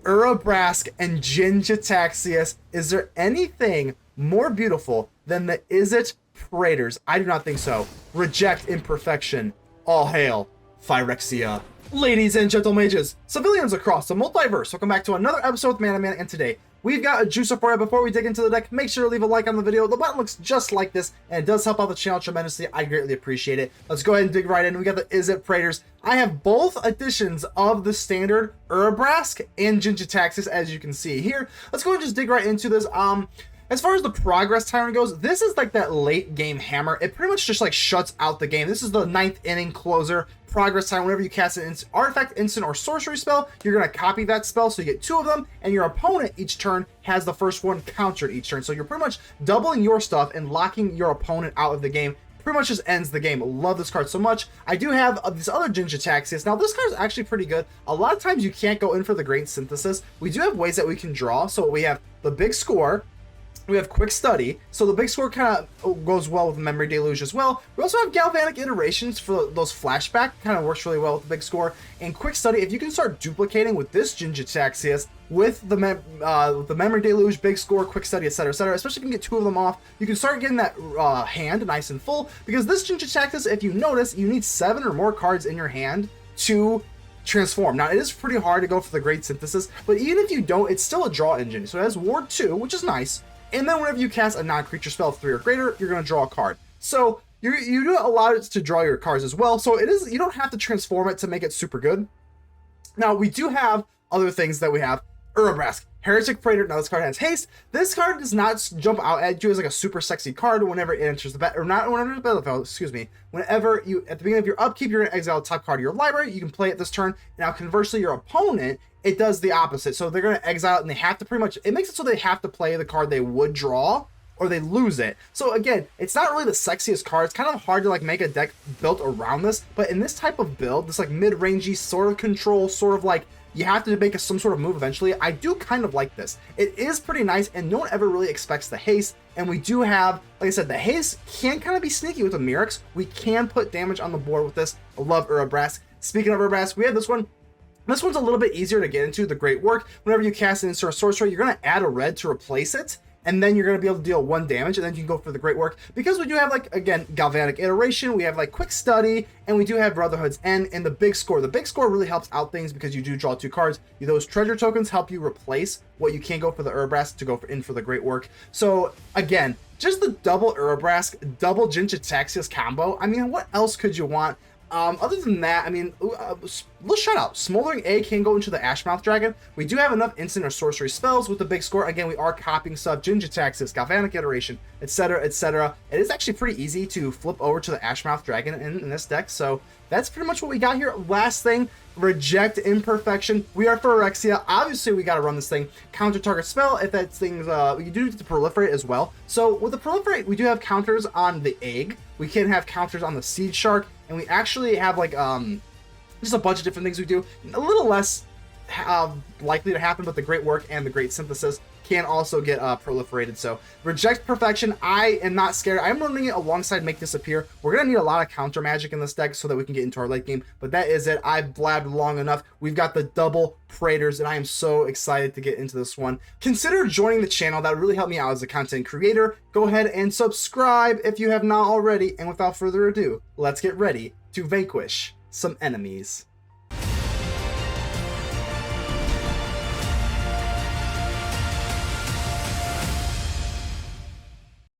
Urabrask and Jin-Gitaxias. Is there anything more beautiful than the Izzet Praetors? I do not think so. Reject Imperfection. All hail Phyrexia. Ladies and gentle mages, civilians across the multiverse, welcome back to another episode with Man, and today we've got a juicer for you. Before we dig into the deck, make sure to leave a like on the video. The button looks just like this, and it does help out the channel tremendously. I greatly appreciate it. Let's go ahead and dig right in. We got the Izzet Praetors. I have both editions of the standard Urabrask and Jin-Gitaxias, as you can see here. Let's go ahead and just dig right into this. As far as the progress Tyrant goes, this is like that late game hammer. It pretty much just like shuts out the game. This is the 9th inning closer. Progress time, whenever you cast an artifact, instant, or sorcery spell, you're going to copy that spell, so you get 2 of them, and your opponent each turn has the first one countered each turn. So you're pretty much doubling your stuff and locking your opponent out of the game. Pretty much just ends the game. Love this card so much. I do have this other Jin-Gitaxias. Now this card is actually pretty good. A lot of times you can't go in for the Great Synthesis. We do have ways that we can draw. So we have the Big Score. We have Quick Study, so the Big Score kind of goes well with Memory Deluge as well. We also have Galvanic Iterations for those flashback, kind of works really well with the Big Score. And Quick Study, if you can start duplicating with this Jin-Gitaxias with the Memory Deluge, Big Score, Quick Study, etc., especially if you can get 2 of them off, you can start getting that hand nice and full, because this Jin-Gitaxias, if you notice, you need 7 or more cards in your hand to transform. Now, it is pretty hard to go for the Great Synthesis, but even if you don't, it's still a draw engine. So it has Ward 2, which is nice. And then whenever you cast a non-creature spell of 3 or greater, you're going to draw a card. So you do allow it to draw your cards as well. So it is, you don't have to transform it to make it super good. Now, we do have other things that we have. Urabrask, Heretic Praetor. Now this card has haste. This card does not jump out at you as like a super sexy card whenever it enters the battle, or not whenever the battlefield, excuse me. Whenever you, at the beginning of your upkeep, you're going to exile the top card of your library. You can play it this turn. Now, conversely, your opponent, it does the opposite. So they're going to exile it, and they have to pretty much, it makes it so they have to play the card they would draw, or they lose it. So again, it's not really the sexiest card. It's kind of hard to like make a deck built around this, but in this type of build, this like mid-rangey sort of control, sort of like you have to make some sort of move eventually, I do kind of like this. It is pretty nice, and no one ever really expects the haste, and we do have, like I said, the haste can kind of be sneaky with the Mirrex. We can put damage on the board with this. I love Urabrask. Speaking of Urabrask, we have this one. This one's a little bit easier to get into, the Great Work. Whenever you cast an instant or sorcery, you're going to add a red to replace it, and then you're going to be able to deal 1 damage, and then you can go for the Great Work. Because we do have, like, again, Galvanic Iteration, we have, like, Quick Study, and we do have Brotherhood's End, and the Big Score. The Big Score really helps out things because you do draw 2 cards. Those treasure tokens help you replace what you can't go for the Urabrask to go in for the Great Work. So, again, just the double Urabrask, double Jin-Gitaxias combo. I mean, what else could you want? Other than that, I mean, let's shout out. Smoldering Egg can go into the Ashmouth Dragon. We do have enough instant or sorcery spells with the Big Score. Again, we are copying stuff, Jin-Gitaxias, Galvanic Iteration, etc., etc. It is actually pretty easy to flip over to the Ashmouth Dragon in this deck, so that's pretty much what we got here. Last thing, Reject Imperfection. We are Phyrexia. Obviously, we got to run this thing. Counter target spell. If that thing's, you do need to proliferate as well. So with the proliferate, we do have counters on the egg. We can have counters on the Seedshark, and we actually have like just a bunch of different things we do. A little less likely to happen, but the Great Work and the Great Synthesis can also get proliferated. So Reject Perfection, I am not scared. I'm running it alongside Make Disappear. We're gonna need a lot of counter magic in this deck so that we can get into our late game, but that is it. I've blabbed long enough. We've got the double Praetors, and I am so excited to get into this one. Consider joining the channel. That would really help me out as a content creator. Go ahead and subscribe if you have not already, and without further ado, let's get ready to vanquish some enemies.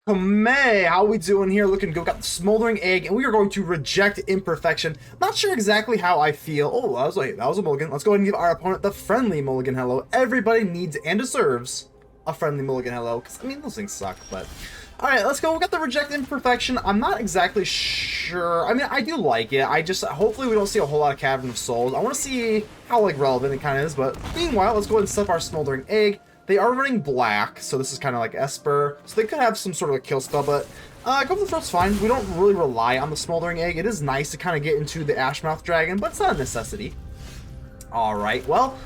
Hey, how we doing here? Looking good. We got the Smoldering Egg, and we are going to Reject Imperfection. Not sure exactly how I feel. Oh, that was a mulligan. Let's go ahead and give our opponent the friendly mulligan hello. Everybody needs and deserves a friendly mulligan hello, because, I mean, those things suck, but... Alright, let's go. We got the Reject Imperfection. I'm not exactly sure. I mean, I do like it. Hopefully we don't see a whole lot of Cavern of Souls. I want to see how, like, relevant it kind of is, but meanwhile, let's go ahead and set up our Smoldering Egg. They are running black, so this is kind of like Esper. So they could have some sort of a kill spell, but go for the throat's fine. We don't really rely on the Smoldering Egg. It is nice to kind of get into the Ashmouth Dragon, but it's not a necessity. Alright, well,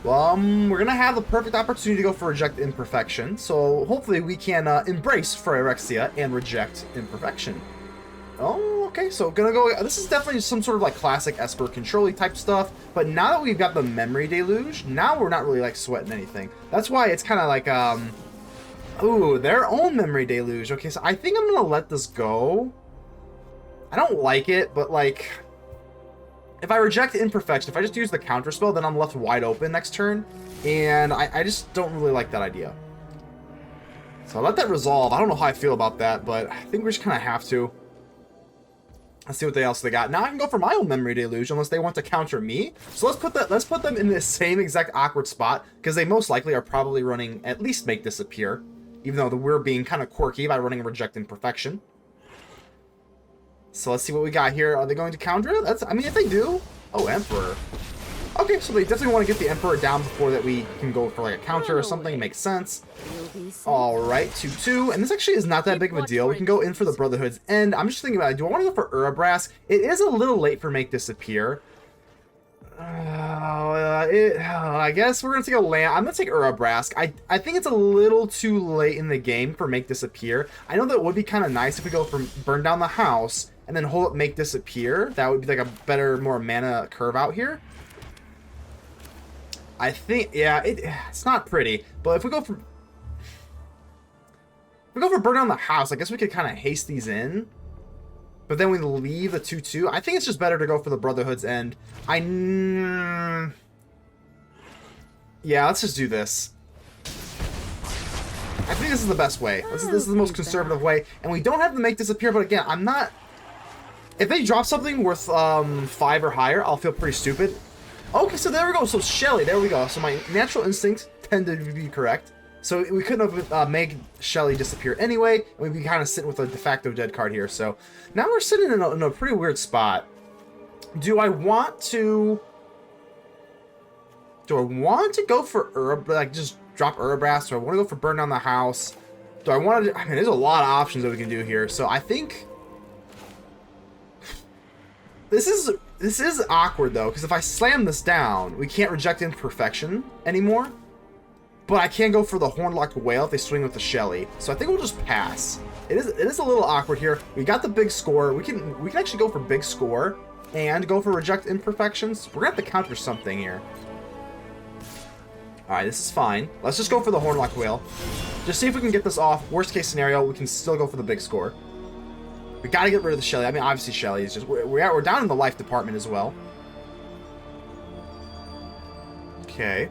we're going to have the perfect opportunity to go for Reject Imperfection. So hopefully we can embrace Phyrexia and Reject Imperfection. Oh, Okay, so gonna go. This is definitely some sort of like classic esper control-y type stuff. But now that we've got the Memory Deluge, now we're not really like sweating anything. That's why it's kind of like ooh, their own Memory Deluge. Okay, so I think I'm gonna let this go. I don't like it, but like, if I reject Imperfection, if I just use the counter spell, then I'm left wide open next turn, and I just don't really like that idea. So I let that resolve. I don't know how I feel about that, but I think we just kind of have to. Let's see what else they got. Now I can go for my own Memory Deluge unless they want to counter me. So let's put them in the same exact awkward spot, because they most likely are probably running at least Make Disappear, even though we're being kind of quirky by running Reject Imperfection. So let's see what we got here. Are they going to counter it? I mean, if they do, oh, Emperor. Okay, so they definitely want to get the Emperor down before that we can go for like a counter or something. Makes sense. Alright, 2-2. And this actually is not that big of a deal. We can go in for the Brotherhood's End. I'm just thinking about it. Do I want to go for Urabrask? It is a little late for Make Disappear. I guess we're going to take a land. I'm going to take Urabrask. I think it's a little too late in the game for Make Disappear. I know that it would be kind of nice if we go for Burn Down the House and then hold up Make Disappear. That would be like a better, more mana curve out here. I think, yeah, it's not pretty, but if we go for Burn Down the House, I guess we could kind of haste these in, but then we leave the 2-2. I think it's just better to go for the Brotherhood's End. Yeah, let's just do this. I think this is the best way. This is the most conservative way, and we don't have to Make Disappear, but again, I'm not... If they drop something worth 5 or higher, I'll feel pretty stupid. Okay, so there we go. So Shelly, there we go. So my natural instincts tended to be correct. So we couldn't have made Shelly disappear anyway, and we'd be kind of sitting with a de facto dead card here. So now we're sitting in a pretty weird spot. Do I want to go for like just drop Urabrask? Do I want to go for Burn Down the House? Do I want to? I mean, there's a lot of options that we can do here. So I think this is awkward though, because if I slam this down, we can't Reject Imperfection anymore. But I can go for the Horned Loch-Whale if they swing with the Shelly. So I think we'll just pass. It is a little awkward here. We got the big score. We can actually go for big score and go for Reject Imperfections. We're gonna have to counter something here. Alright, this is fine. Let's just go for the Horned Loch-Whale. Just see if we can get this off. Worst case scenario, we can still go for the big score. We gotta get rid of the Shelly. I mean, obviously Shelly is just... We're down in the life department as well. Okay.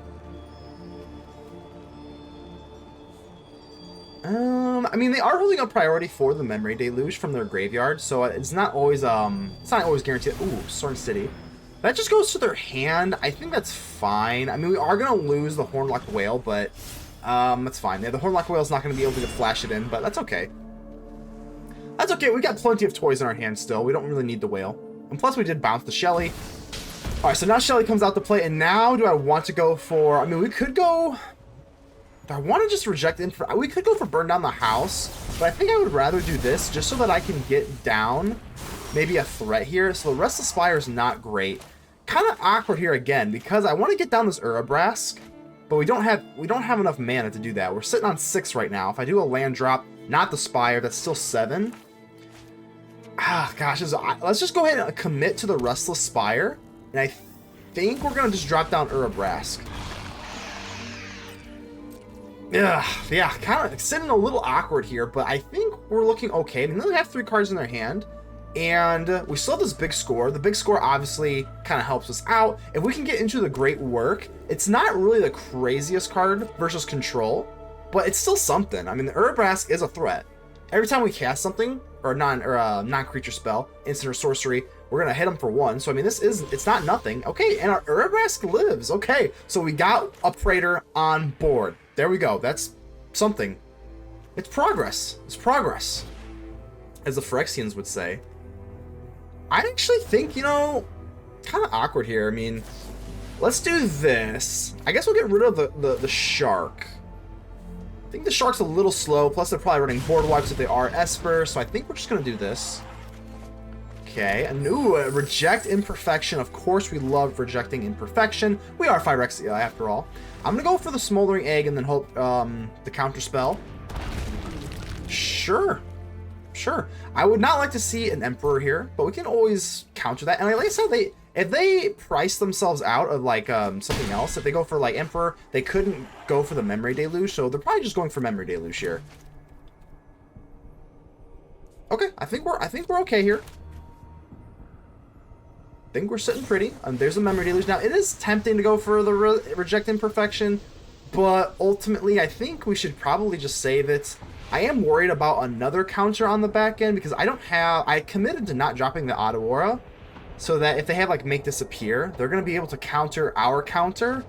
I mean, they are holding a priority for the Memory Deluge from their graveyard, so it's not always guaranteed. Ooh, Storm City. That just goes to their hand. I think that's fine. I mean, we are gonna lose the Horned Loch-Whale, but that's fine. Yeah, the Horned Loch-Whale is not gonna be able to flash it in, but that's okay. That's okay. We got plenty of toys in our hand still. We don't really need the whale, and plus we did bounce the Shelly. All right, so now Shelly comes out to play, and now do I want to go for? I mean, we could go. I want to just reject we could go for Burn Down the House, but I think I would rather do this just so that I can get down maybe a threat here. So the Restless Spire is not great. Kind of awkward here again because I want to get down this Urabrask, but we don't have enough mana to do that. We're sitting on 6 right now. If I do a land drop, not the Spire, that's still 7. Ah, gosh, let's just go ahead and commit to the Restless Spire, and I think we're gonna just drop down Urabrask. Yeah, kind of sitting a little awkward here, but I think we're looking okay. I mean, they have 3 cards in their hand, and we still have this big score. The big score obviously kind of helps us out. If we can get into the Great Work, it's not really the craziest card versus control, but it's still something. I mean, the Urabrask is a threat. Every time we cast something, or a non-creature spell, instant or sorcery, we're gonna hit them for 1. So I mean, it's not nothing. Okay, and our Urabrask lives. Okay, so we got a Praetor on board. There we go. That's something. It's progress. It's progress, as the Phyrexians would say. I actually think, you know, kind of awkward here. I mean, let's do this. I guess we'll get rid of the shark. I think the shark's a little slow. Plus, they're probably running board wipes if they are esper. So I think we're just gonna do this. Okay, and ooh, Reject Imperfection. Of course, we love rejecting imperfection. We are Phyrexia after all. I'm gonna go for the Smoldering Egg and then hope the counter spell. Sure. Sure. I would not like to see an Emperor here, but we can always counter that. And like I said, if they price themselves out of like something else, if they go for like Emperor, they couldn't go for the Memory Deluge, so they're probably just going for Memory Deluge here. Okay, I think we're okay here. I think we're sitting pretty. There's a Memory Deluge. Now, it is tempting to go for the Reject Imperfection, but ultimately, I think we should probably just save it. I am worried about another counter on the back end because I committed to not dropping the Otawara, so that if they have like Make Disappear, they're going to be able to counter our counter.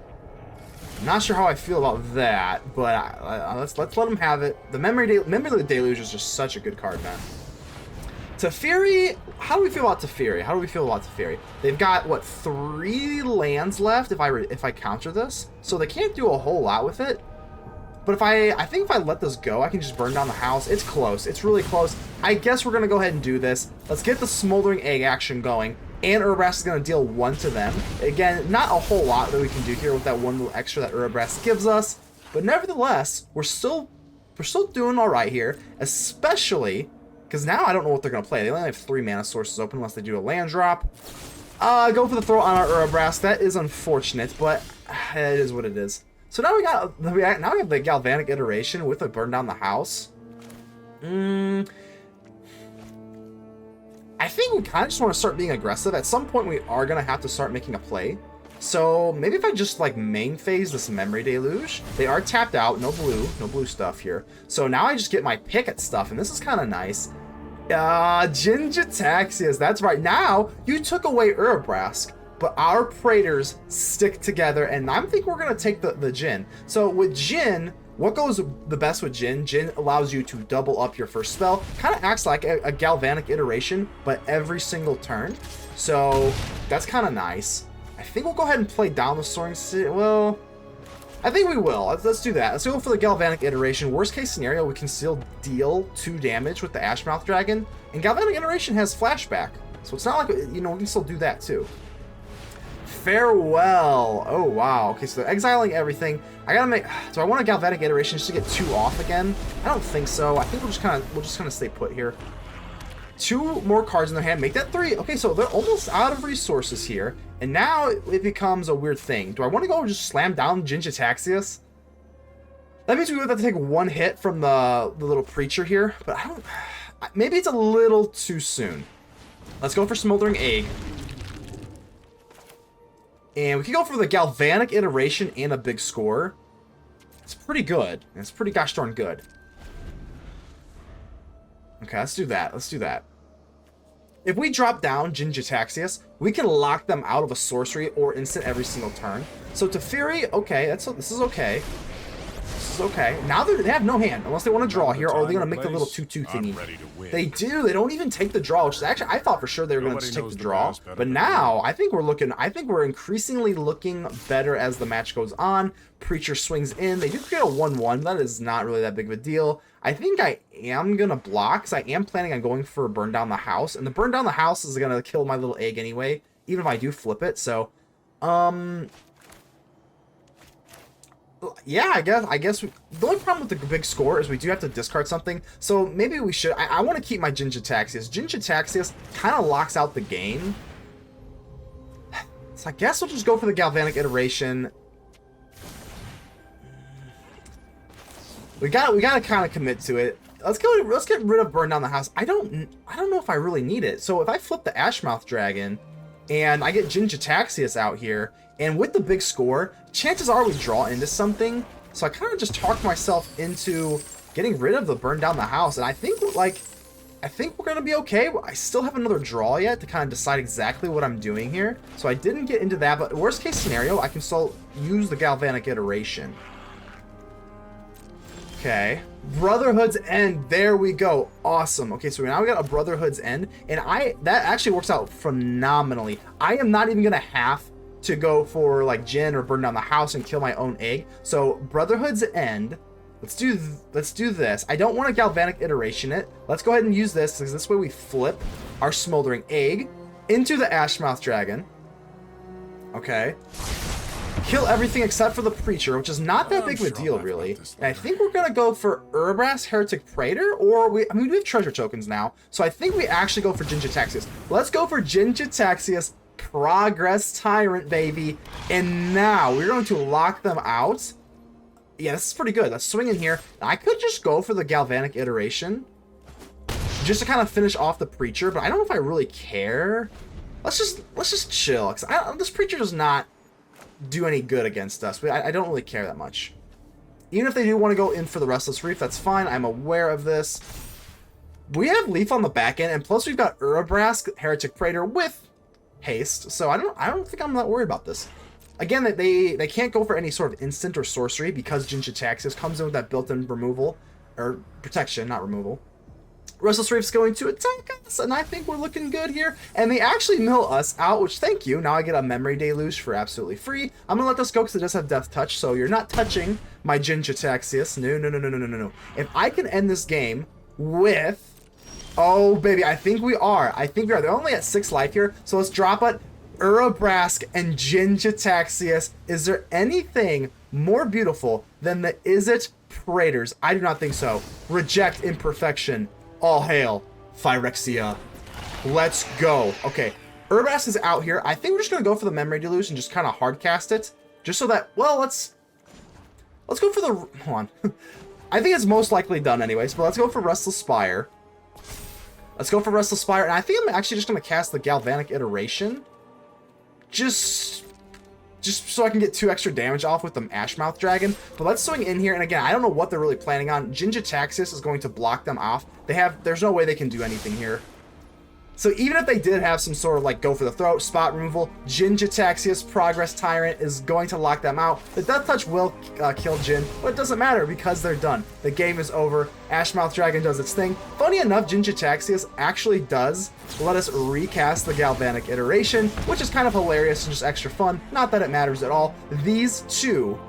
I'm not sure how I feel about that, but let's let them have it. The Memory Deluge is just such a good card, man. Teferi, how do we feel about Teferi? They've got, what, 3 lands left if I counter this? So they can't do a whole lot with it. But I think if I let this go, I can just burn down the house. It's close. It's really close. I guess we're going to go ahead and do this. Let's get the Smoldering Egg action going. And Urabrask is going to deal 1 to them. Again, not a whole lot that we can do here with that 1 little extra that Urabrask gives us. But nevertheless, we're still doing all right here. Especially because now I don't know what they're going to play. They only have 3 mana sources open unless they do a land drop. Go for the throw on our Urabrask. That is unfortunate, but it is what it is. So now we have the Galvanic Iteration with a burn down the house. I think we kind of just want to start being aggressive. At some point, we are going to have to start making a play. So maybe if I just like main phase this Memory Deluge. They are tapped out. No blue stuff here. So now I just get my pick at stuff, and this is kind of nice. Jin-Gitaxias. That's right. Now you took away Urabrask, but our Praetors stick together, and I think we're going to take the Jin. So with Jin, what goes the best with Jin? Jin allows you to double up your first spell. Kind of acts like a Galvanic Iteration, but every single turn. So that's kind of nice. I think we'll go ahead and play down the Soaring. Well, I think we will. Let's do that. Let's go for the Galvanic Iteration. Worst case scenario, we can still deal 2 damage with the Ashmouth Dragon. And Galvanic Iteration has flashback. So it's not like, we can still do that too. Farewell. Oh, wow. Okay, so they're exiling everything. I gotta make... Do I want a Galvanic Iteration just to get 2 off again? I don't think so. I think we'll just kind of stay put here. 2 more cards in their hand. Make that 3. Okay, so they're almost out of resources here. And now it becomes a weird thing. Do I want to go and just slam down Jin-Gitaxias? That means we would have to take 1 hit from the little preacher here. But I don't... Maybe it's a little too soon. Let's go for Smoldering Egg. And we can go for the Galvanic Iteration and a big score. It's pretty good. It's pretty gosh darn good. Okay, let's do that. Let's do that. If we drop down Jin-Gitaxias, we can lock them out of a sorcery or instant every single turn. So Teferi, okay, this is okay. This is okay. Now they have no hand, unless they want to draw here, or they're going to make the little 2/2 thingy. They do. They don't even take the draw, which is actually, I thought for sure they were going to take the draw. But now, I think we're increasingly looking better as the match goes on. Preacher swings in. They do create a 1/1. That is not really that big of a deal. I think I am going to block, because I am planning on going for Burn Down the House. And the Burn Down the House is going to kill my little egg anyway, even if I do flip it. So, yeah, I guess the only problem with the big score is we do have to discard something. So maybe we should... I want to keep my Jin-Gitaxias. Jin-Gitaxias kind of locks out the game. So I guess we'll just go for the Galvanic Iteration. We gotta kind of commit to it. Let's get rid of Burn Down the House. I don't know if I really need it. So if I flip the Ashmouth Dragon and I get Jin-Gitaxias out here, and with the big score, chances are we draw into something. So I kind of just talked myself into getting rid of the Burn Down the House, and I think we're gonna be okay. I still have another draw yet to kind of decide exactly what I'm doing here. So I didn't get into that, but worst case scenario, I can still use the Galvanic Iteration. Okay, Brotherhood's End. There we go. Awesome. Okay, so now we got a Brotherhood's End, and that actually works out phenomenally. I am not even gonna have to go for like Jin or Burn Down the House and kill my own egg. So Brotherhood's End. Let's do this. I don't want a Galvanic Iteration it. Let's go ahead and use this, because this way we flip our Smoldering Egg into the Ashmouth Dragon. Okay. kill everything except for the Preacher, which is not that big of a deal, really. And I think we're going to go for Urabrask, Heretic, Praetor, or we have treasure tokens now, so I think we actually go for Jin-Gitaxias. Let's go for Jin-Gitaxias, Progress Tyrant, baby, and now we're going to lock them out. Yeah, this is pretty good. Let's swing in here. Now, I could just go for the Galvanic Iteration, just to kind of finish off the Preacher, but I don't know if I really care. Let's just chill, because this Preacher does not do any good against us. I don't really care that much. Even if they do want to go in for the Restless Reef, that's fine. I'm aware of this. We have Leaf on the back end, and plus we've got Urabrask, Heretic, Praetor with haste, so I don't think I'm that worried about this. Again, they can't go for any sort of instant or sorcery because Jin-Gitaxias comes in with that built-in removal, or protection, not removal. Restless Reef's going to attack us, and I think we're looking good here. And they actually mill us out, which, thank you. Now I get a Memory Deluge for absolutely free. I'm going to let this go because it does have Death Touch, so you're not touching my Jin-Gitaxias. No. If I can end this game with... Oh, baby, I think we are. They're only at 6 life here, so let's drop it. Urabrask and Jin-Gitaxias. Is there anything more beautiful than the Izzet Praetors? I do not think so. Reject Imperfection. All hail Phyrexia. Let's go. Okay, Urabrask is out here. I think we're just going to go for the Memory Deluge and just kind of hard cast it. Just so that, well, let's go for the... Hold on. I think it's most likely done anyways, but let's go for Restless Spire. And I think I'm actually just going to cast the Galvanic Iteration. Just so I can get 2 extra damage off with the Ashmouth Dragon. But let's swing in here, and again, I don't know what they're really planning on. Jin-Gitaxias is going to block them off. There's no way they can do anything here. So even if they did have some sort of like go for the throat, spot removal, Jin-Gitaxias, Progress Tyrant is going to lock them out. The Death Touch will kill Jin, but it doesn't matter because they're done. The game is over. Ashmouth Dragon does its thing. Funny enough, Jin-Gitaxias actually does let us recast the Galvanic Iteration, which is kind of hilarious and just extra fun. Not that it matters at all. These two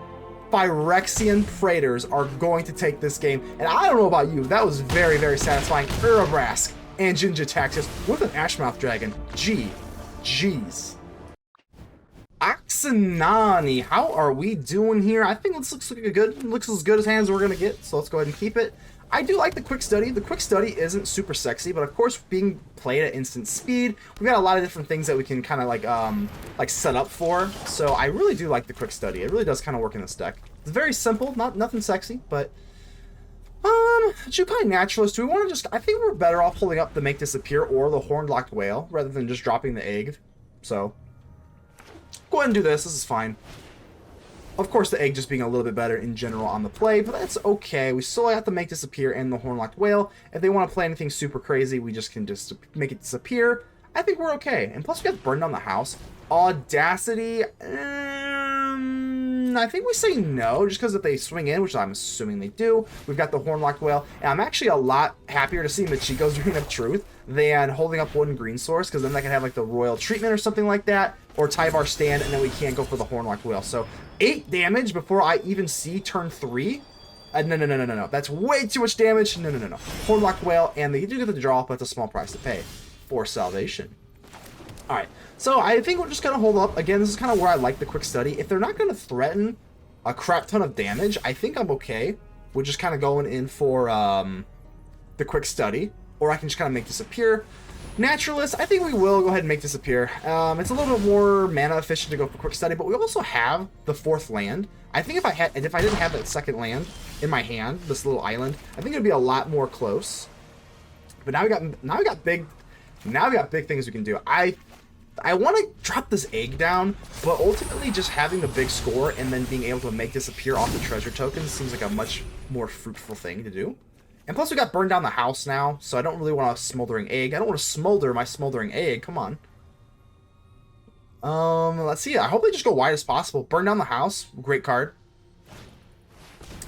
Phyrexian Praetors are going to take this game, and I don't know about you, that was very, very satisfying. Urabrask and Jin-Gitaxias with an Ashmouth Dragon. Jeez. Oxenani, how are we doing here? I think this looks good. It looks as good as hands we're going to get, so let's go ahead and keep it. I do like the quick study. The quick study isn't super sexy, but of course, being played at instant speed, we've got a lot of different things that we can kind of like set up for. So I really do like the quick study. It really does kind of work in this deck. It's very simple, nothing sexy, but Jukai Naturalist, do we want to just... I think we're better off holding up the Make Disappear or the Horned Loch-Whale rather than just dropping the egg. So, go ahead and do this. This is fine. Of course, the egg just being a little bit better in general on the play, but that's okay. We still have to Make Disappear and the Horned Loch-Whale. If they want to play anything super crazy, we just can just make it disappear. I think we're okay. And plus, we got Burn Down the House. Audacity... I think we say no, just because if they swing in, which I'm assuming they do, we've got the Horned Loch-Whale, and I'm actually a lot happier to see Michiko's Ring of Truth than holding up one green source, because then they can have like the Royal Treatment or something like that, or Tyvar Stand, and then we can't go for the Horned Loch-Whale. So 8 damage before I even see turn 3? No. That's way too much damage. No. Horned Loch-Whale, and they do get the draw, but it's a small price to pay for salvation. Alright, so I think we're just going to hold up. Again, this is kind of where I like the quick study. If they're not going to threaten a crap ton of damage, I think I'm okay. We're just kind of going in for the quick study. Or I can just kind of Make Disappear. Naturalist, I think we will go ahead and Make Disappear. It's a little bit more mana efficient to go for quick study, but we also have the 4th land. I think if I didn't have that 2nd land in my hand, this little island, I think it'd be a lot more close. But now we got big things we can do. I want to drop this egg down, but ultimately just having the big score and then being able to Make Disappear off the treasure tokens seems like a much more fruitful thing to do. And plus we got Burn Down the House now, so I don't really want a Smoldering Egg. I don't want to smolder my Smoldering Egg, come on. Let's see, I hope they just go wide as possible. Burn Down the House, great card.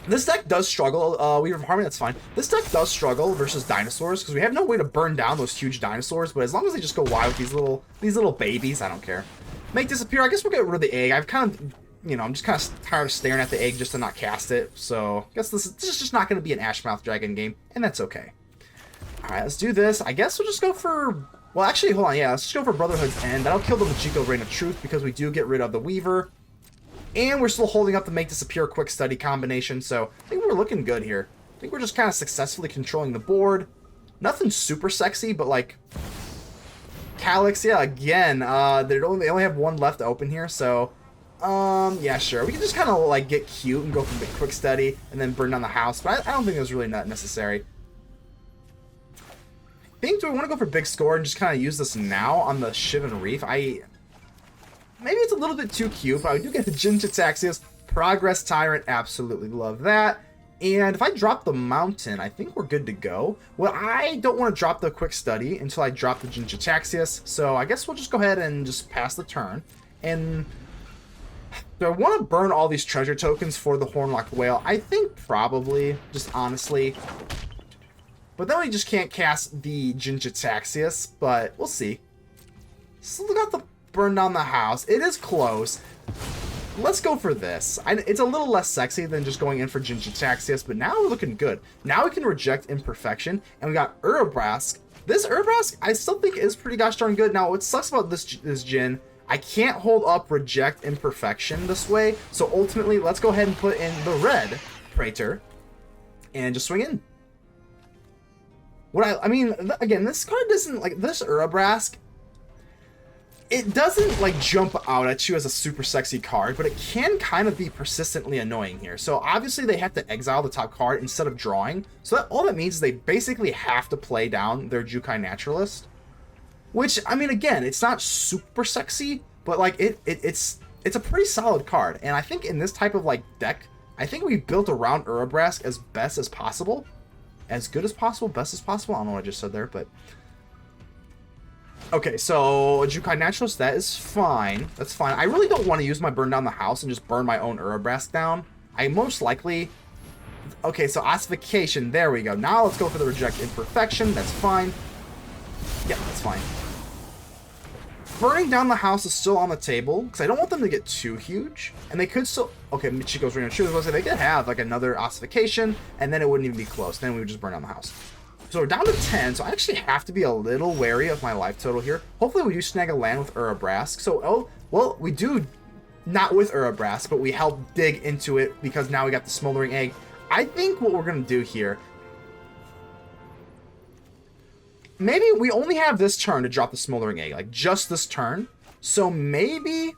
This deck does struggle, we have Harmony, that's fine. This deck does struggle versus dinosaurs, because we have no way to burn down those huge dinosaurs, but as long as they just go wide with these little babies, I don't care. Make Disappear, I guess we'll get rid of the egg. I've kind of, I'm just kind of tired of staring at the egg just to not cast it, so I guess this is just not going to be an Ashmouth Dragon game, and that's okay. Alright, let's do this. I guess we'll just go for, well actually, hold on, yeah, let's just go for Brotherhood's End. That'll kill the Michiko Reign of Truth, because we do get rid of the Weaver. And we're still holding up the Make Disappear Quick Study combination, so I think we're looking good here. I think we're just kind of successfully controlling the board. Nothing super sexy, but like... Calyx, yeah, again, they only have one left open here, so... yeah, sure. We can just kind of like get cute and go for the Quick Study and then burn down the house, but I don't think it was really not necessary. I think, do we want to go for big score and just kind of use this now on the Shivan Reef? Maybe it's a little bit too cute, but I do get the Jin-Gitaxias, Progress Tyrant, absolutely love that. And if I drop the Mountain, I think we're good to go. Well, I don't want to drop the Quick Study until I drop the Jin-Gitaxias, so I guess we'll just go ahead and just pass the turn. And do I want to burn all these treasure tokens for the Horned Loch-Whale? I think probably, just honestly. But then we just can't cast the Jin-Gitaxias, but we'll see. Still got the burn down the house. It is close. Let's go for this. It's a little less sexy than just going in for Jin-Gitaxias, but now we're looking good. Now we can reject Imperfection, and we got Urabrask. This Urabrask, I still think is pretty gosh darn good. Now, what sucks about this Jin, I can't hold up Reject Imperfection this way, so ultimately, let's go ahead and put in the red Praetor, and just swing in. I mean, again, this card doesn't, like, this Urabrask, it doesn't, like, jump out at you as a super sexy card, but it can kind of be persistently annoying here. So, obviously, they have to exile the top card instead of drawing. So, all that means is they basically have to play down their Jukai Naturalist. Which, I mean, again, it's not super sexy, but, like, it's a pretty solid card. And I think in this type of, like, deck, I think we built around Urabrask as best as possible. As good as possible, best as possible. I don't know what I just said there, but... Okay, so Jukai Naturalist, that is fine. That's fine. I really don't want to use my burn down the house and just burn my own Urabrask down. I most likely... Okay, so Ossification, there we go. Now let's go for the Reject Imperfection. That's fine. Yeah, that's fine. Burning down the house is still on the table, because I don't want them to get too huge. And they could still... Okay, Michiko's Ring of Truth. They could have, like, another Ossification, and then it wouldn't even be close. Then we would just burn down the house. So we're down to 10, so I actually have to be a little wary of my life total here. Hopefully we do snag a land with Urabrask. So, oh, well, we do not with Urabrask, but we help dig into it because now we got the Smoldering Egg. I think what we're going to do here... Maybe we only have this turn to drop the Smoldering Egg, like just this turn. So maybe...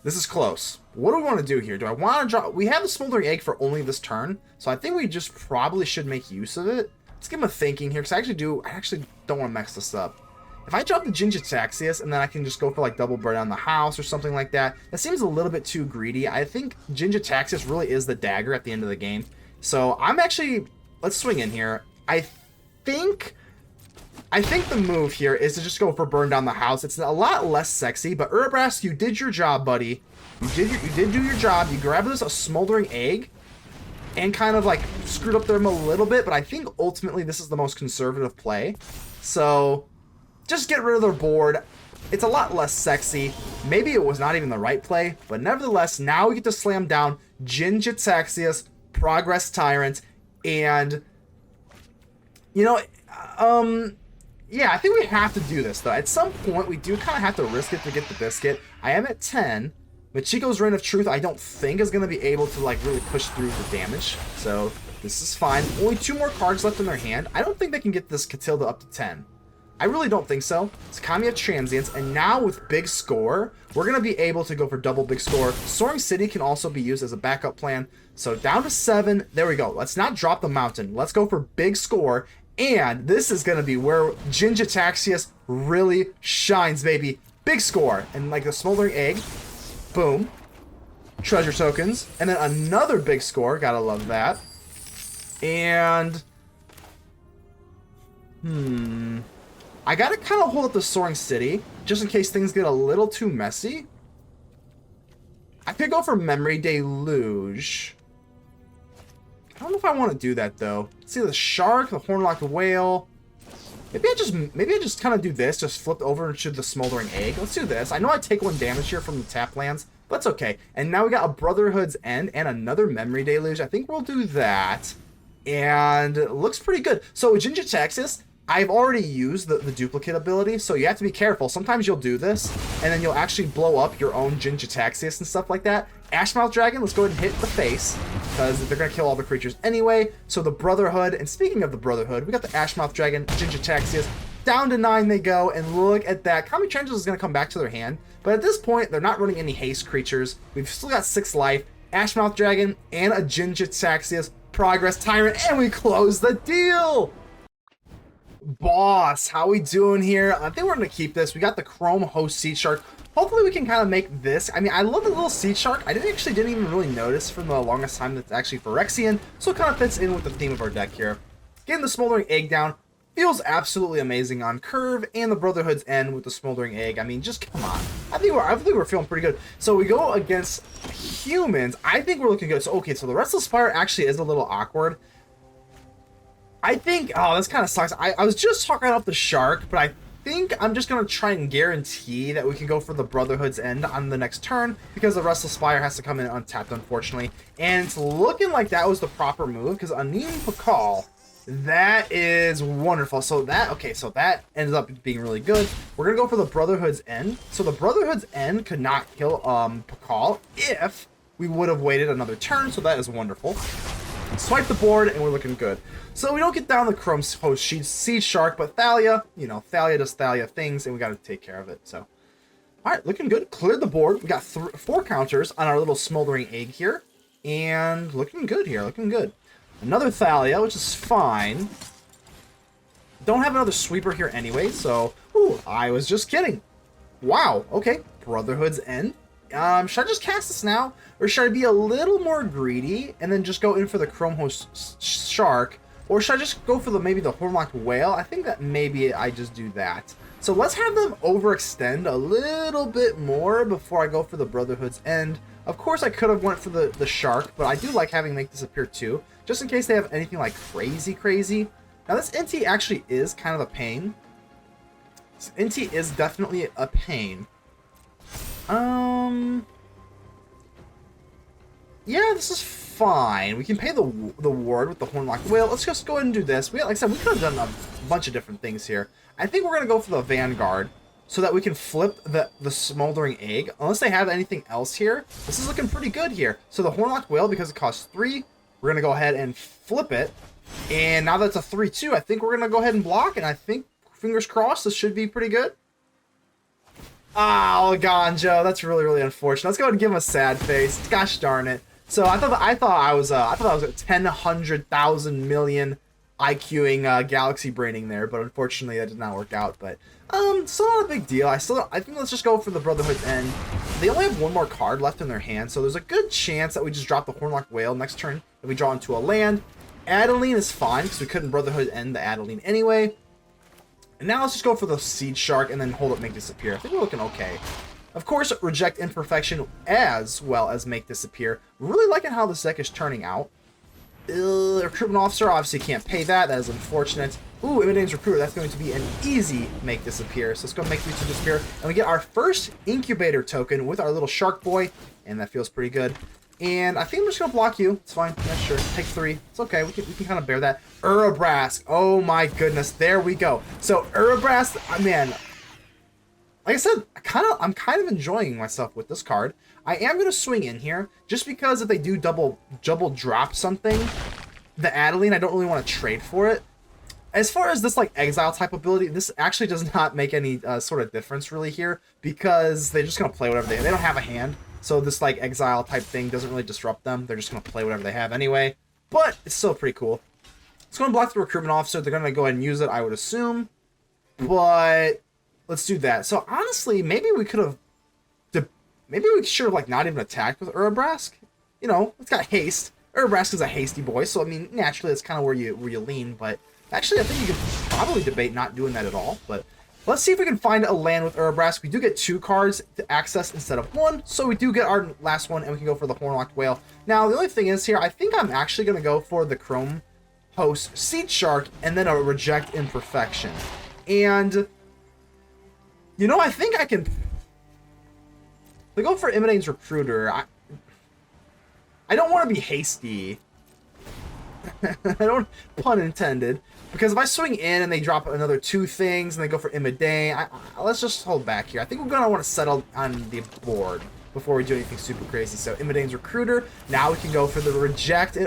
This is close. What do we want to do here? Do I want to drop... We have the Smoldering Egg for only this turn, so I think we just probably should make use of it. Let's give him a thinking here, because I actually don't want to mess this up. If I drop the Jin-Gitaxias, and then I can just go for like double burn down the house or something like that, that seems a little bit too greedy. I think Jin-Gitaxias really is the dagger at the end of the game. So I'm actually... Let's swing in here. I think the move here is to just go for burn down the house. It's a lot less sexy, but Urabrask, you did your job, buddy. You did do your job. You grabbed this a Smoldering Egg and kind of like screwed up them a little bit, but I think ultimately this is the most conservative play. So just get rid of their board. It's a lot less sexy. Maybe it was not even the right play, but nevertheless, now we get to slam down Jin-Gitaxias, Progress Tyrant, and you know, yeah, I think we have to do this, though. At some point, we do kind of have to risk it to get the biscuit. I am at 10. Michiko's Reign of Truth, I don't think is going to be able to, like, really push through the damage. So, this is fine. Only 2 more cards left in their hand. I don't think they can get this Catilda up to 10. I really don't think so. It's Kamiya Transients, and now with Big Score, we're going to be able to go for double Big Score. Soaring City can also be used as a backup plan. So, down to 7. There we go. Let's not drop the Mountain. Let's go for Big Score. And this is going to be where Jin-Gitaxias really shines, baby. Big Score. And like the Smoldering Egg. Boom. Treasure tokens. And then another Big Score. Gotta love that. And... I gotta kind of hold up the Soaring City. Just in case things get a little too messy. I could go for Memory Deluge. I don't know if I want to do that, though. See the Shark, the Horned Loch-Whale. Maybe I just kind of do this. Just flip over into the Smoldering Egg. Let's do this. I know I take 1 damage here from the tap lands, but that's okay. And now we got a Brotherhood's End and another Memory Deluge. I think we'll do that. And it looks pretty good. So with Jin-Gitaxias, I've already used the duplicate ability, so you have to be careful. Sometimes you'll do this, and then you'll actually blow up your own Jin-Gitaxias and stuff like that. Ashmouth Dragon, let's go ahead and hit the face, because they're going to kill all the creatures anyway. So the Brotherhood, and speaking of the Brotherhood, we got the Ashmouth Dragon, Jin-Gitaxias, down to 9 they go, and look at that. Comet Trenches is going to come back to their hand, but at this point, they're not running any haste creatures. We've still got 6 life, Ashmouth Dragon, and a Jin-Gitaxias, Progress Tyrant, and we close the deal! Boss, how we doing here? I think we're going to keep this. We got the Chrome Host Seedshark. Hopefully we can kind of make this. I mean, I love the little Seedshark. I didn't even really notice for the longest time that it's actually Phyrexian, so it kind of fits in with the theme of our deck here. Getting the Smoldering Egg down feels absolutely amazing on curve, and the Brotherhood's End with the Smoldering Egg. I mean, just come on. I think we're feeling pretty good. So we go against humans. I think we're looking good. So okay, so the Restless Spire actually is a little awkward. I think, oh, this kind of sucks. I was just talking up the Shark, but I think I'm just going to try and guarantee that we can go for the Brotherhood's End on the next turn, because the Restless Spire has to come in untapped, unfortunately. And it's looking like that was the proper move, because Anim Pakal, that is wonderful. So that, okay, so that ends up being really good. We're going to go for the Brotherhood's End. So the Brotherhood's End could not kill Pakal if we would have waited another turn, so that is wonderful. Swipe the board, and we're looking good. So we don't get down the Chrome Host Seedshark, but Thalia, you know, Thalia does Thalia things, and we got to take care of it. So, all right, looking good. Cleared the board. We got 4 counters on our little Smoldering Egg here, and looking good here. Looking good. Another Thalia, which is fine. Don't have another sweeper here anyway, so ooh, I was just kidding. Wow. Okay, Brotherhood's End. Should I just cast this now? Or should I be a little more greedy and then just go in for the Chrome Host Shark? Or should I just go for maybe the Horned Loch-Whale? I think that maybe I just do that. So let's have them overextend a little bit more before I go for the Brotherhood's End. Of course, I could have went for the Shark, but I do like having Make Disappear too, just in case they have anything like crazy. Now this NT actually is kind of a pain. This NT is definitely a pain. Yeah, this is fine. We can pay the ward with the Horned Loch-Whale. Let's just go ahead and do this. Like I said, we could have done a bunch of different things here. I think we're going to go for the Vanguard so that we can flip the Smoldering Egg. Unless they have anything else here. This is looking pretty good here. So the Horned Loch-Whale, because it costs 3, we're going to go ahead and flip it. And now that's a 3-2, I think we're going to go ahead and block. And I think, fingers crossed, this should be pretty good. Oh, Gonjo, that's really unfortunate. Let's go ahead and give him a sad face. Gosh darn it. So I thought I was at 10, 100,000 million IQing galaxy braining there, but unfortunately that did not work out. But still not a big deal. I think let's just go for the Brotherhood's End. They only have 1 more card left in their hand, so there's a good chance that we just drop the Horned Loch-Whale next turn if we draw into a land. Adeline is fine because we couldn't Brotherhood End the Adeline anyway. And now let's just go for the Seedshark and then hold up Make Disappear. I think we're looking okay. Of course, Reject Imperfection as well as Make Disappear. Really liking how this deck is turning out. Recruitment Officer, obviously can't pay that. That is unfortunate. Ooh, Imitating's Recruiter. That's going to be an easy Make Disappear. So let's go Make 3-2 Disappear. And we get our first Incubator token with our little Shark Boy. And that feels pretty good. And I think I'm just going to block you. It's fine. Yeah, sure. Take 3. It's okay. We can kind of bear that. Urabrask. Oh my goodness. There we go. So Urabrask, man, like I said, I'm kind of enjoying myself with this card. I am going to swing in here just because if they do double drop something, the Adeline, I don't really want to trade for it. As far as this like exile type ability, this actually does not make any sort of difference really here because they're just going to play whatever they don't have a hand. So this like exile type thing doesn't really disrupt them. They're just going to play whatever they have anyway. But it's still pretty cool. It's going to block the Recruitment Officer. They're going to go ahead and use it, I would assume. But let's do that. So honestly, maybe we could have... Maybe we should have like not even attacked with Urabrask. You know, it's got haste. Urabrask is a hasty boy, so I mean, naturally that's kind of where you lean. But actually, I think you could probably debate not doing that at all. But let's see if we can find a land with Urabrask. We do get 2 cards to access instead of 1, so we do get our last one, and we can go for the Horned Loch-Whale. Now, the only thing is here, I think I'm actually going to go for the Chrome Host Seedshark, and then a Reject Imperfection. And, you know, I think I can... If I go for Imitating's Recruiter, I don't want to be hasty. I don't, pun intended. Because if I swing in and they drop another 2 things and they go for Imidane, let's just hold back here. I think we're going to want to settle on the board before we do anything super crazy. So Imidane's Recruiter. Now we can go for the Reject.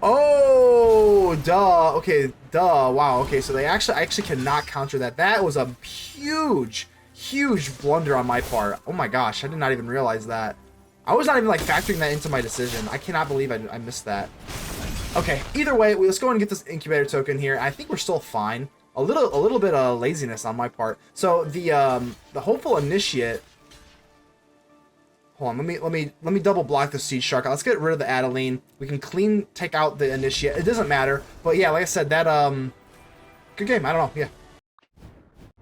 Oh, duh. Okay, duh. Wow. Okay, so I actually cannot counter that. That was a huge blunder on my part. Oh my gosh, I did not even realize that. I was not even like factoring that into my decision. I cannot believe I missed that. Okay, either way, let's go and get this incubator token here. I think we're still fine. A little bit of laziness on my part. So the hopeful initiate. Hold on, let me double block the Seedshark. Let's get rid of the Adeline. We can take out the initiate. It doesn't matter. But yeah, like I said, that good game. I don't know. Yeah.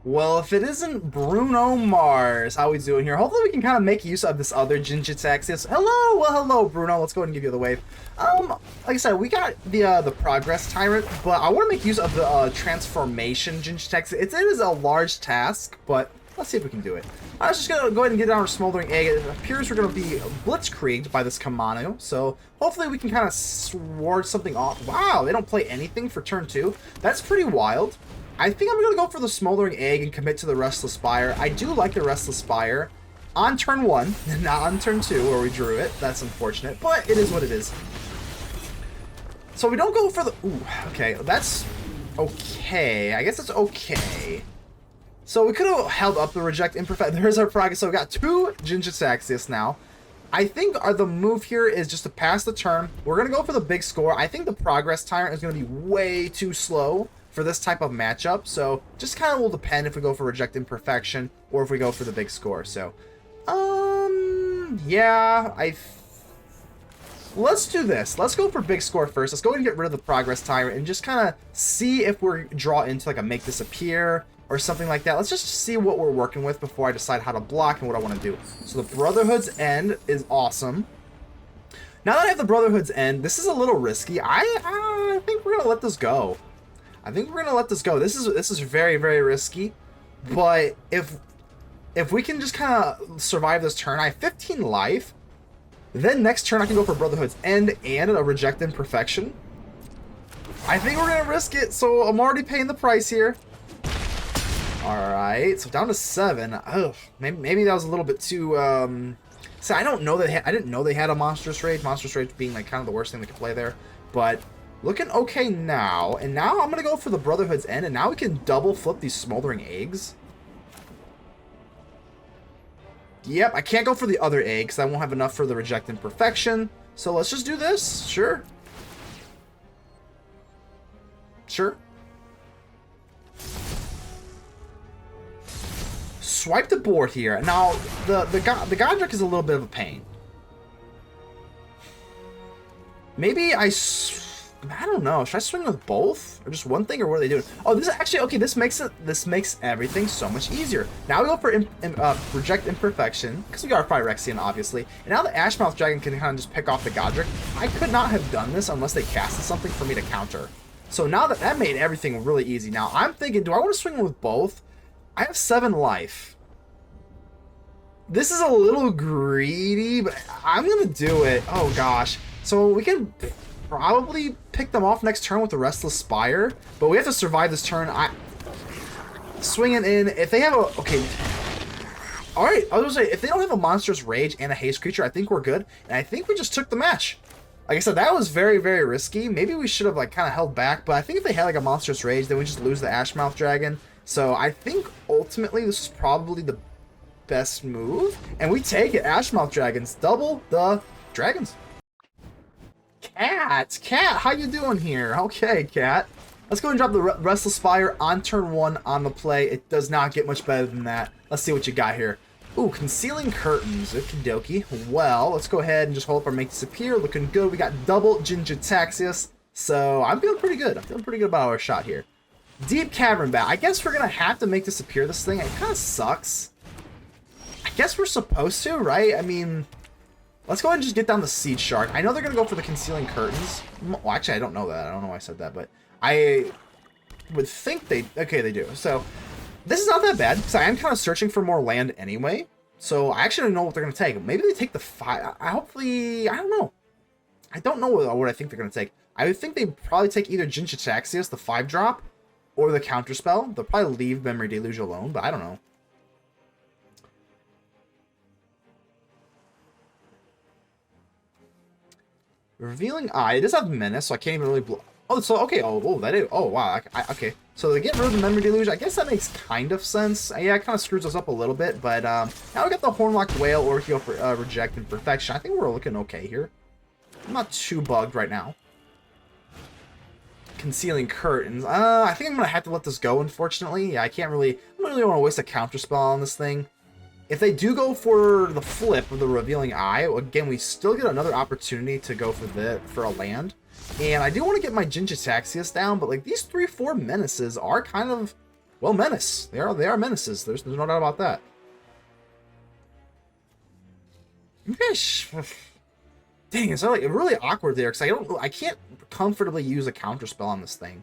Well, if it isn't Bruno Mars, how we doing here? Hopefully we can kind of make use of this other Jin-Gitaxias. Hello, well, hello, Bruno. Let's go ahead and give you the wave. Like I said, we got the Progress Tyrant, but I want to make use of the Transformation Jin-Gitaxias. It is a large task, but let's see if we can do it. I was just going to go ahead and get down our Smoldering Egg. It appears we're going to be blitzkrieged by this Kamano, so hopefully we can kind of sword something off. Wow, they don't play anything for turn 2. That's pretty wild. I think I'm going to go for the Smoldering Egg and commit to the Restless Spire. I do like the Restless Spire on turn 1, not on turn 2 where we drew it. That's unfortunate, but it is what it is. So we don't go for the... Ooh, okay, that's okay. I guess it's okay. So we could have held up the Reject Imperfection. There's our progress. So we got 2 Jin-Gitaxias now. I think the move here is just to pass the turn. We're going to go for the big score. I think the Progress Tyrant is going to be way too slow for this type of matchup, so just kind of will depend if we go for Reject Imperfection or if we go for the big score. So yeah, let's do this. Let's go for big score first. Let's go ahead and get rid of the Progress Tyrant and just kind of see if we're draw into like a make disappear or something like that. Let's just see what we're working with before I decide how to block and what I want to do. So the Brotherhood's End is awesome. Now that I have the Brotherhood's End, this is a little risky. I think we're gonna let this go. This is very, very risky, but if we can just kind of survive this turn, I have 15 life. Then next turn I can go for Brotherhood's End and a Reject Imperfection. I think we're gonna risk it, so I'm already paying the price here. All right, so down to 7. Ugh, maybe that was a little bit too. So I don't know that I didn't know they had a Monstrous Rage. Monstrous Rage being like kind of the worst thing they could play there, but. Looking okay now, and now I'm going to go for the Brotherhood's End, and now we can double flip these Smoldering Eggs. Yep, I can't go for the other egg, because I won't have enough for the Reject Imperfection. So let's just do this. Sure. Swipe the board here. Now, the Godric is a little bit of a pain. Maybe I don't know. Should I swing with both or just one thing, or what are they doing? Oh, this is actually okay. This makes everything so much easier. Now we go for Reject Imperfection because we got our Phyrexian, obviously, and now the Ashmouth Dragon can kind of just pick off the Godric. I could not have done this unless they casted something for me to counter. So now that made everything really easy. Now I'm thinking, do I want to swing with both? I have 7 life. This is a little greedy, but I'm gonna do it. Oh gosh. So we can probably pick them off next turn with the Restless Spire, but we have to survive this turn. Swinging in. If they have a... Okay. Alright, I was going to say, if they don't have a Monstrous Rage and a Haste creature, I think we're good. And I think we just took the match. Like I said, that was very, very risky. Maybe we should have like kind of held back, but I think if they had like a Monstrous Rage, then we just lose the Ashmouth Dragon. So I think ultimately this is probably the best move. And we take it. Ashmouth Dragons. Double the dragons. Cat, how you doing here? Okay, Cat. Let's go and drop the Restless Spire on turn 1 on the play. It does not get much better than that. Let's see what you got here. Ooh, Concealing Curtains. Okie dokie. Well, let's go ahead and just hold up our Make Disappear. Looking good. We got double Jin-Gitaxias. So I'm feeling pretty good. I'm feeling pretty good about our shot here. Deep Cavern Bat. I guess we're going to have to Make Disappear this thing. It kind of sucks. I guess we're supposed to, right? I mean... Let's go ahead and just get down the Seedshark. I know they're going to go for the Concealing Curtains. Well, actually, I don't know that. I don't know why I said that, but I would think they... Okay, they do. So, this is not that bad, because I am kind of searching for more land anyway. So, I actually don't know what they're going to take. Maybe they take the 5... Hopefully... I don't know. I don't know what I think they're going to take. I would think they'd probably take either Jin-Gitaxias, the 5-drop, or the Counterspell. They'll probably leave Memory Deluge alone, but I don't know. Revealing Eye. It does have Menace, so I can't even really blow. Oh, so, okay. Oh, that is. Oh, wow. Okay. So they get rid of the Memory Deluge. I guess that makes kind of sense. Yeah, it kind of screws us up a little bit, but now we got the Horned Loch-Whale, or we can go for Reject Imperfection. I think we're looking okay here. I'm not too bugged right now. Concealing Curtains. I think I'm going to have to let this go, unfortunately. Yeah, I don't really want to waste a Counterspell on this thing. If they do go for the flip of the Revealing Eye, again, we still get another opportunity to go for a land. And I do want to get my Jin-Gitaxias down, but like these 3/4 menaces are kind of, well, menace. They are menaces. There's no doubt about that. Dang, it's like really awkward there because I can't comfortably use a counterspell on this thing.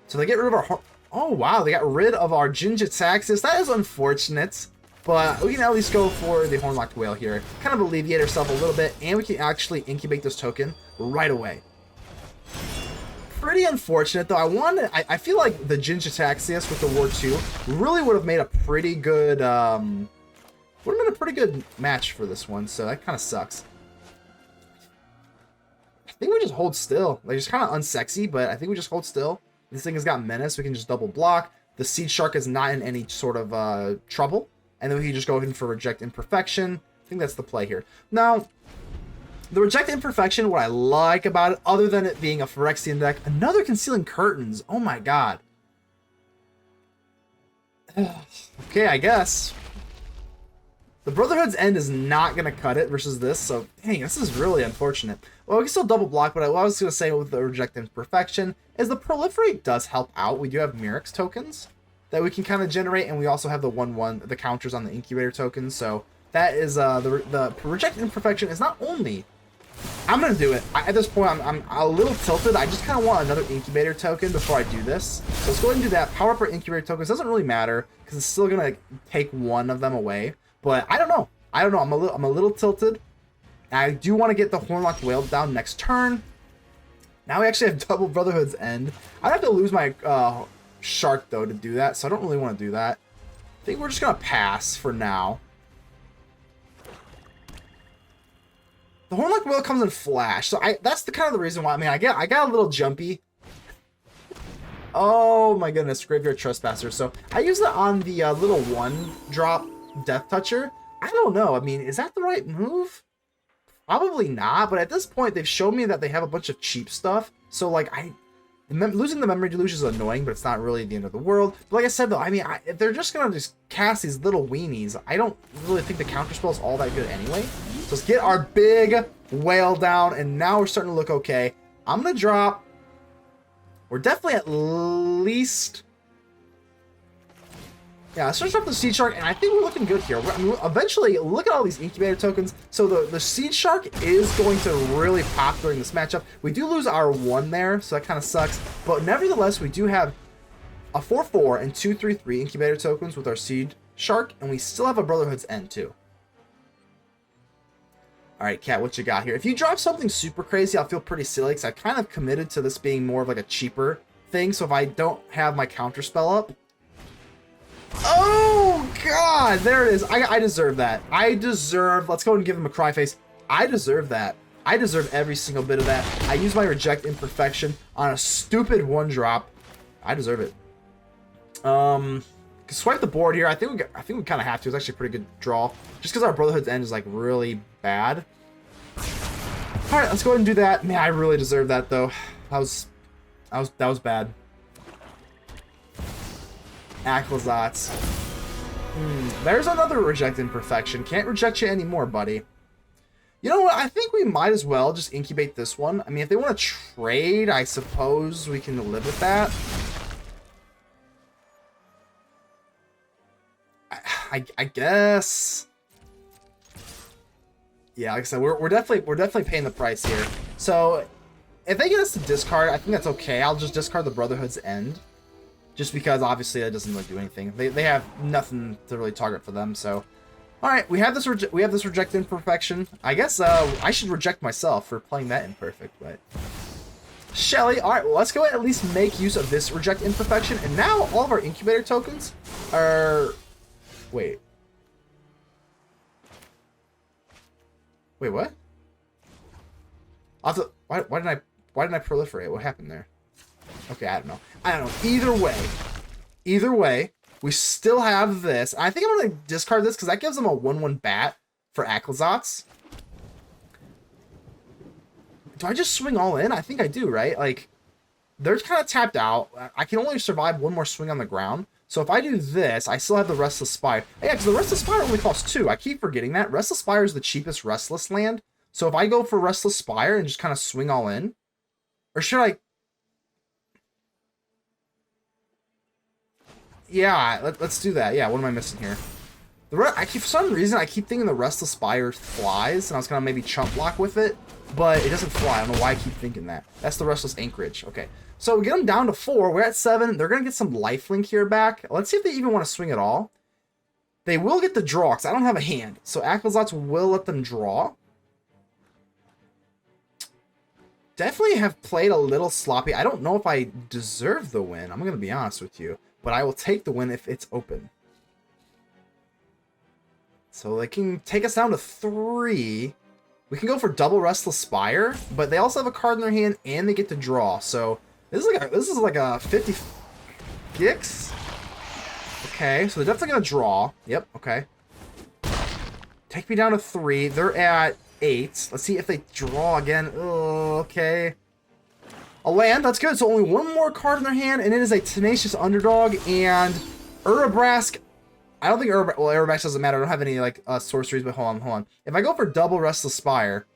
So they get rid of our. Oh wow, they got rid of our Jin-Gitaxias. That is unfortunate. But we can at least go for the Horned Loch-Whale here. Kind of alleviate ourselves a little bit, and we can actually incubate this token right away. Pretty unfortunate, though. I feel like the Jin-Gitaxias with the War 2 really would have made a pretty good, match for this one, so that kind of sucks. I think we just hold still. Like, it's kind of unsexy, but I think we just hold still. This thing has got Menace. We can just double block. The Seedshark is not in any sort of trouble. And then we can just go in for Reject Imperfection. I think that's the play here. Now, the Reject Imperfection, what I like about it, other than it being a Phyrexian deck, another Concealing Curtains. Oh my god. Okay, I guess. The Brotherhood's End is not going to cut it versus this, so dang, this is really unfortunate. Well, we can still double block, but what I was going to say with the Reject Imperfection is the Proliferate does help out. We do have Mirrex tokens that we can kind of generate, and we also have the 1/1, the counters on the Incubator tokens, so that is, the Reject Imperfection is not only... I'm going to do it. At this point, I'm a little tilted. I just kind of want another Incubator token before I do this. So let's go ahead and do that. Power up our Incubator tokens. Doesn't really matter, because it's still going to take one of them away. But I don't know. I'm a little tilted. I do want to get the Horned Loch-Whale down next turn. Now we actually have double Brotherhood's End. I'd have to lose my Shark, though, to do that, so I don't really want to do that. I think we're just going to pass for now. The Horned Loch-Whale comes in Flash, so that's the kind of the reason why. I mean, I got a little jumpy. Oh my goodness, Graveyard Trespasser. So I use that on the little 1-drop Death Toucher. I don't know. I mean, is that the right move? Probably not, but at this point, they've shown me that they have a bunch of cheap stuff. So, like, losing the Memory Deluge is annoying, but it's not really the end of the world. But like I said, though, I mean, if they're just going to just cast these little weenies, I don't really think the counterspell is all that good anyway. So let's get our big whale down, and now we're starting to look okay. I'm going to drop. We're definitely at least... Yeah, let's just drop the Seedshark, and I think we're looking good here. I mean, eventually, look at all these Incubator tokens. So the Seedshark is going to really pop during this matchup. We do lose our 1 there, so that kind of sucks. But nevertheless, we do have a 4/4 and 2/3/3 Incubator tokens with our Seedshark, and we still have a Brotherhood's End, too. All right, Cat, what you got here? If you drop something super crazy, I'll feel pretty silly, because I kind of committed to this being more of like a cheaper thing. So if I don't have my counterspell up... Oh, God, there it is. I deserve that. Let's go and give him a cry face. I deserve that. I deserve every single bit of that. I use my Reject Imperfection on a stupid 1-drop. I deserve it. Swipe the board here. I think we kind of have to. It's actually a pretty good draw. Just because our Brotherhood's End is, like, really bad. All right, let's go ahead and do that. Man, I really deserve that, though. That was bad. Aquazats. There's another Reject Imperfection. Can't reject you anymore, buddy. You know what? I think we might as well just incubate this one. I mean, if they want to trade, I suppose we can live with that. I guess. Yeah, like I said, we're definitely paying the price here. So if they get us to discard, I think that's okay. I'll just discard the Brotherhood's End. Just because, obviously, that doesn't really do anything. They have nothing to really target for them, so... All right, we have this Reject Imperfection. I guess I should reject myself for playing that imperfect, but Shelly. All right, well, let's go ahead and at least make use of this Reject Imperfection, and now all of our incubator tokens are. Wait, what? Why didn't I proliferate? What happened there? Okay, I don't know. Either way, we still have this. I think I'm going to discard this because that gives them a 1/1 bat for Aclazotz. Do I just swing all in? I think I do, right? Like, they're kind of tapped out. I can only survive one more swing on the ground. So if I do this, I still have the Restless Spire. Yeah, because the Restless Spire only costs 2. I keep forgetting that. Restless Spire is the cheapest Restless land. So if I go for Restless Spire and just kind of swing all in, or should I? Yeah, let's do that. Yeah, what am I missing here? For some reason, I keep thinking the Restless Spire flies, and I was gonna maybe chump block with it, but it doesn't fly. I don't know why I keep thinking that. That's the Restless Anchorage. Okay, so we get them down to 4. We're at 7. They're gonna get some lifelink here back. Let's see if they even want to swing at all. They will get the draw, because I don't have a hand. So Aclazotz will let them draw. Definitely have played a little sloppy. I don't know if I deserve the win. I'm gonna be honest with you. But I will take the win if it's open. So they can take us down to 3. We can go for double Restless Spire, but they also have a card in their hand and they get to draw. So this is like a 50 Gix. Okay, so they're definitely gonna draw. Yep, okay. Take me down to 3. They're at 8. Let's see if they draw again. Oh, okay. A land, that's good. So only one more card in their hand, and it is a Tenacious Underdog, and Urabrask. I don't think Urabrask doesn't matter. I don't have any, like, sorceries, but hold on. If I go for double Restless Spire,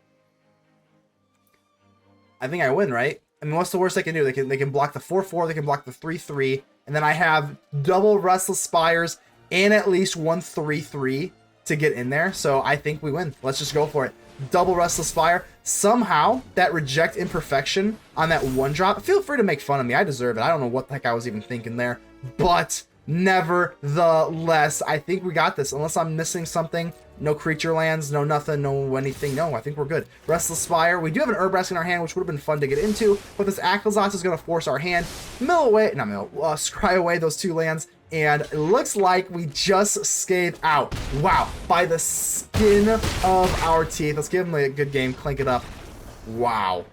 I think I win, right? I mean, what's the worst they can do? They can block the 4/4, they can block the 3/3, and then I have double Restless Spires and at least one 3/3 to get in there, so I think we win. Let's just go for it. Double Restless Spire. Somehow, that Reject Imperfection on that 1-drop, feel free to make fun of me. I deserve it. I don't know what the heck I was even thinking there. But, nevertheless, I think we got this. Unless I'm missing something. No creature lands, no nothing, no anything. No, I think we're good. Restless Spire. We do have an Urabrask in our hand, which would have been fun to get into. But this Aclazotz is going to force our hand. Scry away those 2 lands. And it looks like we just scathed out. Wow. By the skin of our teeth. Let's give him a good game. Clank it up. Wow.